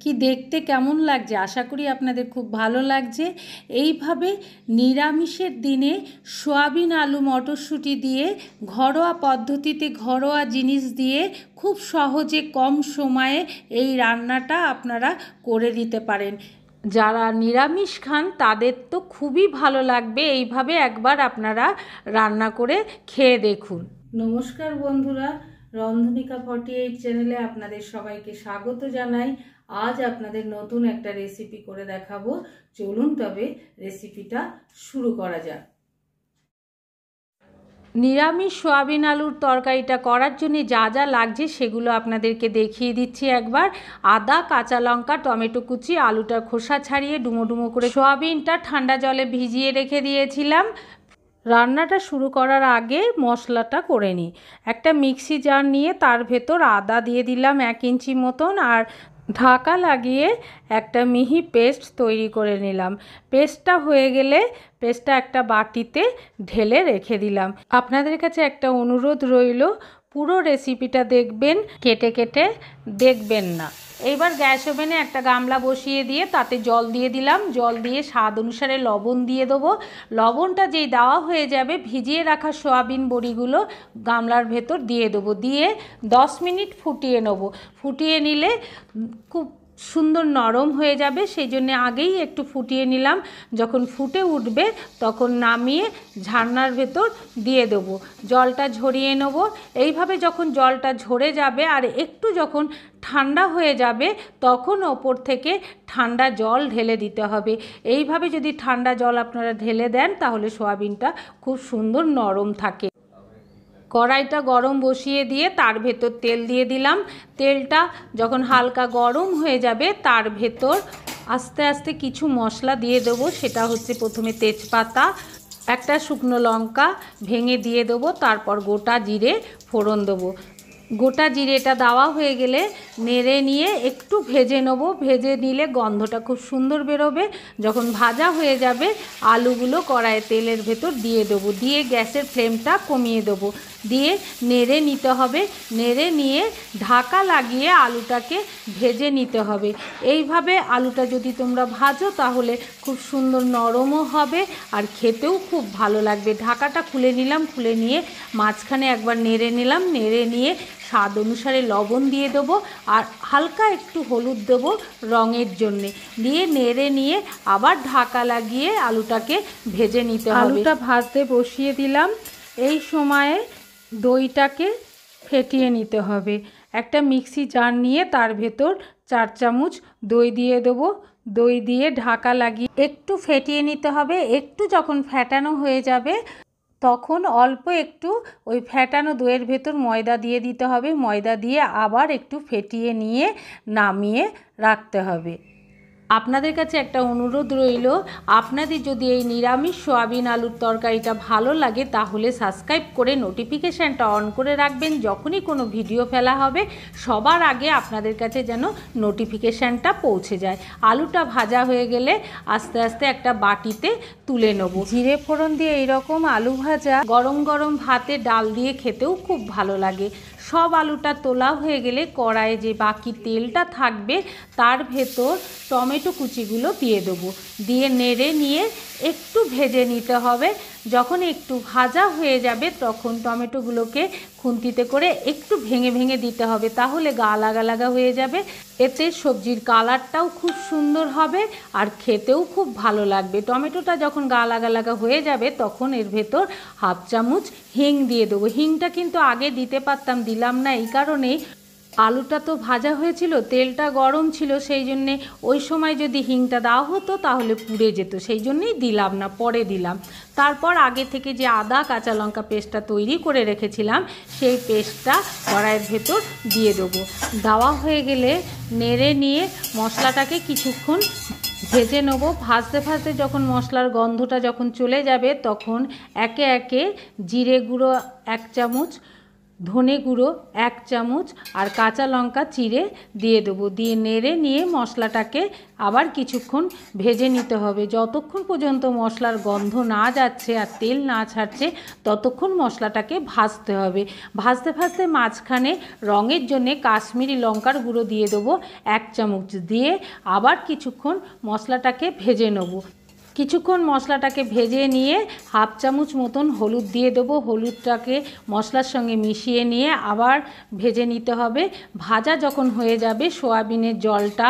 কি দেখতে কেমন লাগছে, আশা করি আপনাদের খুব ভালো লাগছে। এইভাবে নিরামিষের দিনে সয়াবিন আলু মটরশুঁটি দিয়ে ঘরোয়া পদ্ধতিতে ঘরোয়া জিনিস দিয়ে খুব সহজে কম সময়ে এই রান্নাটা আপনারা করে দিতে পারেন। যারা নিরামিষ খান তাদের তো খুবই ভালো লাগবে। এইভাবে একবার আপনারা রান্না করে খেয়ে দেখুন। নমস্কার বন্ধুরা, রন্ধনিকা 48 চ্যানেলে আপনাদের সবাইকে স্বাগত জানাই। আজ আপনাদের নতুন একটা রেসিপি করে দেখাবো। চলুন তবে রেসিপিটা শুরু করা যাক। নিরামিষ সয়াবিন আলুর তরকারিটা করার জন্য যা যা লাগছে সেগুলো আপনাদেরকে দেখিয়ে দিচ্ছি একবার। আদা, কাঁচা লঙ্কা, টমেটো কুচি, আলুটার খোসা ছাড়িয়ে ডুমো ডুমো করে সয়াবিনটা ঠান্ডা জলে ভিজিয়ে রেখে দিয়েছিলাম। রান্নাটা শুরু করার আগে মশলাটা করে নিই। একটা মিক্সি জার নিয়ে তার ভেতর আদা দিয়ে দিলাম 1 ইঞ্চি মতন, আর ঢাকা লাগিয়ে একটা মিহি পেস্ট তৈরি করে নিলাম। পেস্টটা হয়ে গেলে পেস্টটা একটা বাটিতে ঢেলে রেখে দিলাম। আপনাদের কাছে একটা অনুরোধ রইল, পুরো রেসিপিটা দেখবেন, কেটে কেটে দেখবেন না। এইবার গ্যাস ওভেনে একটা গামলা বসিয়ে দিয়ে তাতে জল দিয়ে দিলাম। জল দিয়ে স্বাদ অনুসারে লবণ দিয়ে দেবো। লবণটা যেই দেওয়া হয়ে যাবে, ভিজিয়ে রাখা সয়াবিন বড়িগুলো গামলার ভেতর দিয়ে দেবো। দিয়ে 10 মিনিট ফুটিয়ে নেব। ফুটিয়ে নিলে খুব সুন্দর নরম হয়ে যাবে, সেই জন্য আগেই একটু ফুটিয়ে নিলাম। যখন ফুটে উঠবে তখন নামিয়ে ঝারনার ভেতর দিয়ে দেবো। জলটা ঝরিয়ে নেব। এইভাবে যখন জলটা ঝরে যাবে আর একটু যখন ঠান্ডা হয়ে যাবে তখন ওপর থেকে ঠান্ডা জল ঢেলে দিতে হবে। এইভাবে যদি ঠান্ডা জল আপনারা ঢেলে দেন তাহলে সয়াবিনটা খুব সুন্দর নরম থাকে। কড়াইটা গরম বসিয়ে দিয়ে তার ভেতর তেল দিয়ে দিলাম। তেলটা যখন হালকা গরম হয়ে যাবে তার ভেতর আস্তে আস্তে কিছু মশলা দিয়ে দেবো। সেটা হচ্ছে প্রথমে তেজপাতা, একটা শুকনো লঙ্কা ভেঙে দিয়ে দেবো, তারপর গোটা জিরে ফোড়ন দেবো। গোটা জিরেটা দেওয়া হয়ে গেলে নেড়ে নিয়ে একটু ভেজে নেব। ভেজে নিলে গন্ধটা খুব সুন্দর বেরোবে। যখন ভাজা হয়ে যাবে আলুগুলো কড়াইয়ে তেলের ভেতর দিয়ে দেবো। দিয়ে গ্যাসের ফ্লেমটা কমিয়ে দেবো। দিয়ে নেড়ে নিতে হবে। নেড়ে নিয়ে ঢাকা লাগিয়ে আলুটাকে ভেজে নিতে হবে। এইভাবে আলুটা যদি তোমরা ভাজো তাহলে খুব সুন্দর নরমও হবে আর খেতেও খুব ভালো লাগবে। ঢাকাটা খুলে নিলাম। খুলে নিয়ে মাঝখানে একবার নেড়ে নিলাম। নেড়ে নিয়ে স্বাদ অনুসারে লবণ দিয়ে দেবো আর হালকা একটু হলুদ দেবো রঙের জন্যে। দিয়ে নেড়ে নিয়ে আবার ঢাকা লাগিয়ে আলুটাকে ভেজে নিতে হবে। আলুটা ভাজতে বসিয়ে দিলাম। এই সময়ে দইটাকে ফেটিয়ে নিতে হবে। একটা মিক্সি জার নিয়ে তার ভেতর 4 চামচ দই দিয়ে দেবো। দই দিয়ে ঢাকা লাগিয়ে একটু ফেটিয়ে নিতে হবে। একটু যখন ফেটানো হয়ে যাবে তখন অল্প একটু ওই ফেটানো দইয়ের ভেতর ময়দা দিয়ে দিতে হবে। ময়দা দিয়ে আবার একটু ফেটিয়ে নিয়ে নামিয়ে রাখতে হবে। আপনাদের কাছে একটা অনুরোধ রইল, আপনাদের যদি এই নিরামিষ সয়াবিন আলুর তরকারিটা ভালো লাগে তাহলে সাবস্ক্রাইব করে নোটিফিকেশানটা অন করে রাখবেন। যখনই কোনো ভিডিও ফেলা হবে সবার আগে আপনাদের কাছে যেন নোটিফিকেশানটা পৌঁছে যায়। আলুটা ভাজা হয়ে গেলে আস্তে আস্তে একটা বাটিতে তুলে নেব। জিরে ফোড়ন দিয়ে এইরকম আলু ভাজা গরম গরম ভাতে ডাল দিয়ে খেতেও খুব ভালো লাগে। সব আলুটা তোলা হয়ে গেলে কড়াইয়ে যে বাকি তেলটা থাকবে তার ভেতর টমেটো কুচিগুলো দিয়ে দেবো। দিয়ে নেড়ে নিয়ে একটু ভেজে নিতে হবে। যখন একটু ভাজা হয়ে যাবে তখন টমেটোগুলোকে খুন্তিতে করে একটু ভেঙে ভেঙে দিতে হবে, তাহলে গা লাগা লাগা হয়ে যাবে। এতে সবজির কালারটাও খুব সুন্দর হবে আর খেতেও খুব ভালো লাগবে। টমেটোটা যখন গা লাগা লাগা হয়ে যাবে তখন এর ভেতর 1/2 চামচ হিং দিয়ে দেবো। হিংটা কিন্তু আগে দিতে পারতাম, দিলাম না এই কারণেই, আলুটা তো ভাজা হয়েছিল, তেলটা গরম ছিল, সেই জন্যে ওই সময় যদি হিংটা দেওয়া হতো তাহলে পুড়ে যেত, সেই জন্যেই দিলাম না, পরে দিলাম। তারপর আগে থেকে যে আদা কাঁচা লঙ্কা পেস্টটা তৈরি করে রেখেছিলাম সেই পেস্টটা কড়াইয়ের ভেতর দিয়ে দেবো। দেওয়া হয়ে গেলে নেড়ে নিয়ে মশলাটাকে কিছুক্ষণ ভেজে নেব। ভাজতে ভাজতে যখন মশলার গন্ধটা যখন চলে যাবে তখন একে একে জিরে গুঁড়ো 1 চামচ, ধনে গুঁড়ো 1 চামচ আর কাঁচা লঙ্কা চিড়ে দিয়ে দেবো। দিয়ে নেড়ে নিয়ে মশলাটাকে আবার কিছুক্ষণ ভেজে নিতে হবে। যতক্ষণ পর্যন্ত মশলার গন্ধ না যাচ্ছে আর তেল না ছাড়ছে ততক্ষণ মশলাটাকে ভাজতে হবে। ভাজতে ভাজতে মাঝখানে রঙের জন্যে কাশ্মীরি লঙ্কার গুঁড়ো দিয়ে দেবো 1 চামচ। দিয়ে আবার কিছুক্ষণ মশলাটাকে ভেজে নেব। কিছুক্ষণ মশলাটাকে ভেজে নিয়ে 1/2 চামচ মতন হলুদ দিয়ে দেবো। হলুদটাকে মশলার সঙ্গে মিশিয়ে নিয়ে আবার ভেজে নিতে হবে। ভাজা যখন হয়ে যাবে সয়াবিনের জলটা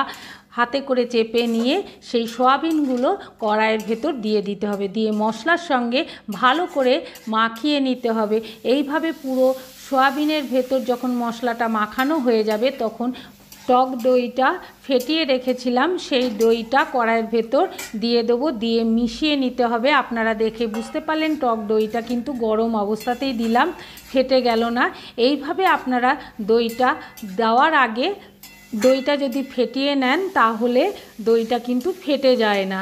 হাতে করে চেপে নিয়ে সেই সয়াবিনগুলো কড়াইয়ের ভেতর দিয়ে দিতে হবে। দিয়ে মশলার সঙ্গে ভালো করে মাখিয়ে নিতে হবে। এইভাবে পুরো সয়াবিনের ভেতর যখন মশলাটা মাখানো হয়ে যাবে তখন টক দইটা ফেটিয়ে রেখেছিলাম সেই দইটা কড়াইয়ের ভেতর দিয়ে দেবো। দিয়ে মিশিয়ে নিতে হবে। আপনারা দেখে বুঝতে পারলেন টক দইটা কিন্তু গরম অবস্থাতেই দিলাম, ফেটে গেল না। এইভাবে আপনারা দইটা দেওয়ার আগে দইটা যদি ফেটিয়ে নেন তাহলে দইটা কিন্তু ফেটে যায় না।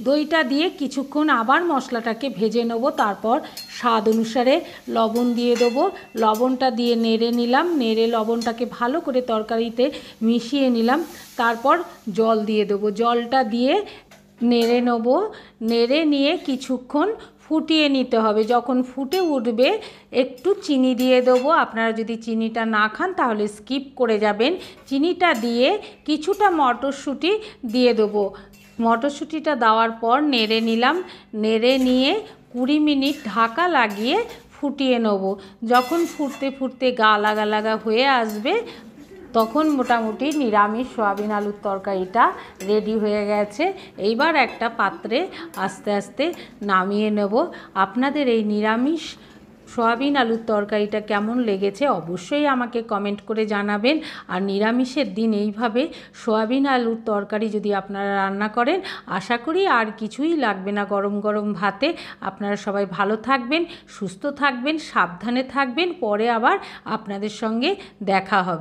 দইটা দিয়ে কিছুক্ষণ আবার মশলাটাকে ভেজে নেব। তারপর স্বাদ অনুসারে লবণ দিয়ে দেবো। লবণটা দিয়ে নেড়ে নিলাম। নেড়ে লবণটাকে ভালো করে তরকারিতে মিশিয়ে নিলাম। তারপর জল দিয়ে দেবো। জলটা দিয়ে নেড়ে নেব। নেড়ে নিয়ে কিছুক্ষণ ফুটিয়ে নিতে হবে। যখন ফুটে উঠবে একটু চিনি দিয়ে দেবো। আপনারা যদি চিনিটা না খান তাহলে স্কিপ করে যাবেন। চিনিটা দিয়ে কিছুটা মটরশুঁটি দিয়ে দেবো। মটরশুঁটিটা দেওয়ার পর নেড়ে নিলাম। নেড়ে নিয়ে 20 মিনিট ঢাকা লাগিয়ে ফুটিয়ে নেব। যখন ফুটতে ফুটতে গালা গালা হয়ে আসবে তখন মোটামুটি নিরামিষ সয়াবিন আলুর তরকারিটা রেডি হয়ে গেছে। এইবার একটা পাত্রে আস্তে আস্তে নামিয়ে নেব। আপনাদের এই নিরামিষ সয়াবিন আলুর তরকারিটা কেমন লেগেছে অবশ্যই আমাকে কমেন্ট করে জানাবেন। আর নিরামিষের দিন এইভাবে সয়াবিন আলুর তরকারি যদি আপনারা রান্না করেন আশা করি আর কিছুই লাগবে না গরম গরম ভাতে। আপনারা সবাই ভালো থাকবেন, সুস্থ থাকবেন, সাবধানে থাকবেন। পরে আবার আপনাদের সঙ্গে দেখা হবে।